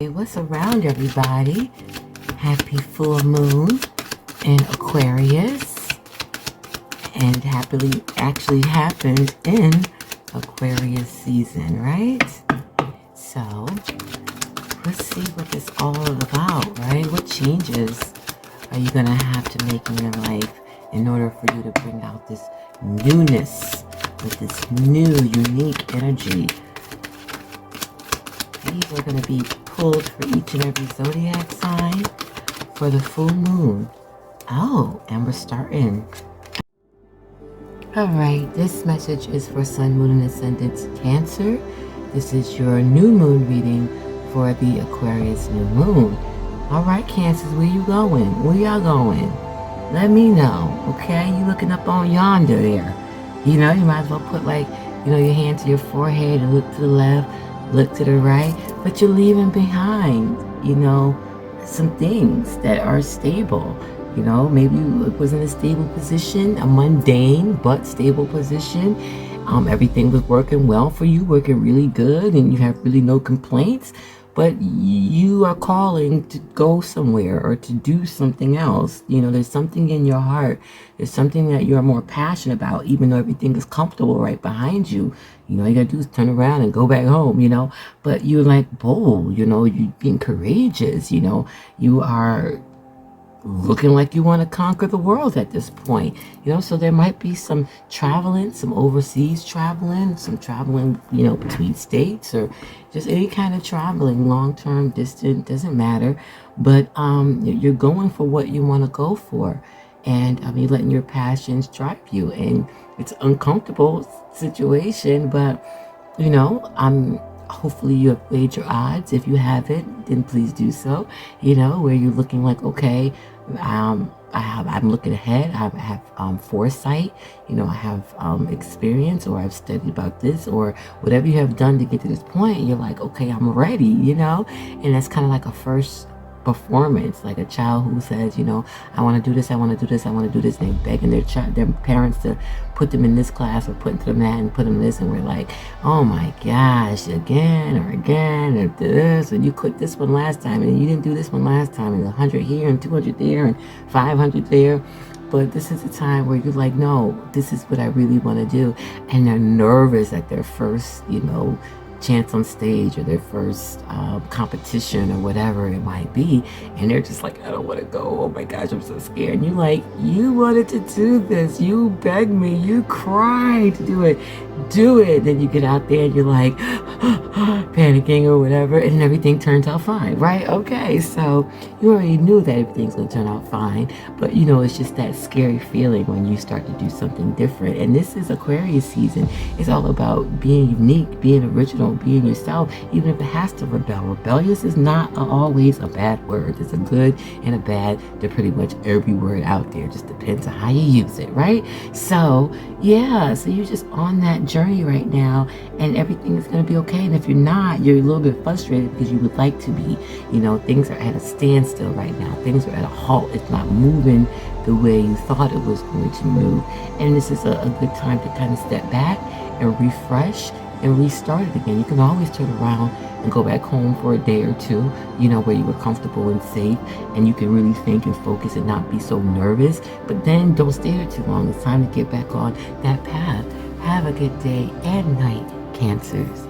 Hey, what's around, everybody? Happy full moon in Aquarius, and happily actually happened in Aquarius season, right? So let's see what this all about, right? What changes are you gonna have to make in your life in order for you to bring out this newness with this new unique energy? These are going to be pulled for each and every zodiac sign for the full moon. Oh, and we're starting. All right, this message is for Sun, Moon, and Ascendant Cancer. This is your new moon reading for the Aquarius new moon. All right, Cancers, where you going? Where y'all going? Let me know, okay? You looking up on yonder there. You know, you might as well put like, you know, your hand to your forehead and look to the left, look to the right, but you're leaving behind, you know, some things that are stable. You know, maybe it was in a stable position, a mundane but stable position. Everything was working well for you, working really good, and you have really no complaints. But you are calling to go somewhere or to do something else. You know, there's something in your heart. There's something that you're more passionate about, even though everything is comfortable right behind you. You know, all you gotta do is turn around and go back home, you know. But you're like bold, you know, you're being courageous, you know. You are looking like you want to conquer the world at this point, you know. So there might be some traveling, some overseas traveling, some traveling, you know, between states, or just any kind of traveling, long-term, distant, doesn't matter. But you're going for what you want to go for, and you're letting your passions drive you. And it's an uncomfortable situation, but you know, hopefully you have weighed your odds. If you haven't, then please do so. You know, where you're looking like, okay, I'm looking ahead. I have foresight. You know, I have experience, or I've studied about this, or whatever you have done to get to this point. You're like, okay, I'm ready. You know, and that's kind of like a first performance, like a child who says, you know, I want to do this, I want to do this, I want to do this, and they're begging their parents to put them in this class or put them that and put them in this, and we're like, oh my gosh, again or again, or this, and you quit this one last time, and you didn't do this one last time, and 100 here and 200 there and 500 there. But this is a time where you're like, no, this is what I really want to do. And they're nervous at their first, you know, chance on stage, or their first competition, or whatever it might be, and they're just like, I don't want to go, oh my gosh, I'm so scared. And you're like, you wanted to do this, you begged me, you cried to do it. Then you get out there and you're like panicking or whatever, and everything turns out fine, right? Okay, so you already knew that everything's gonna turn out fine, but you know, it's just that scary feeling when you start to do something different. And this is Aquarius season. It's all about being unique, being original, being yourself, even if it has to rebel. Rebellious is not always a bad word. There's a good and a bad to pretty much every word out there. It just depends on how you use it, right? So yeah, so you're just on that journey right now, and everything is going to be okay. And if you're not, you're a little bit frustrated because you would like to be. You know, things are at a standstill right now. Things are at a halt. It's not moving the way you thought it was going to move. And this is a good time to kind of step back and refresh and restart it again. You can always turn around and go back home for a day or two, you know, where you were comfortable and safe, and you can really think and focus and not be so nervous. But then don't stay there too long. It's time to get back on that path. Have a good day and night, Cancers.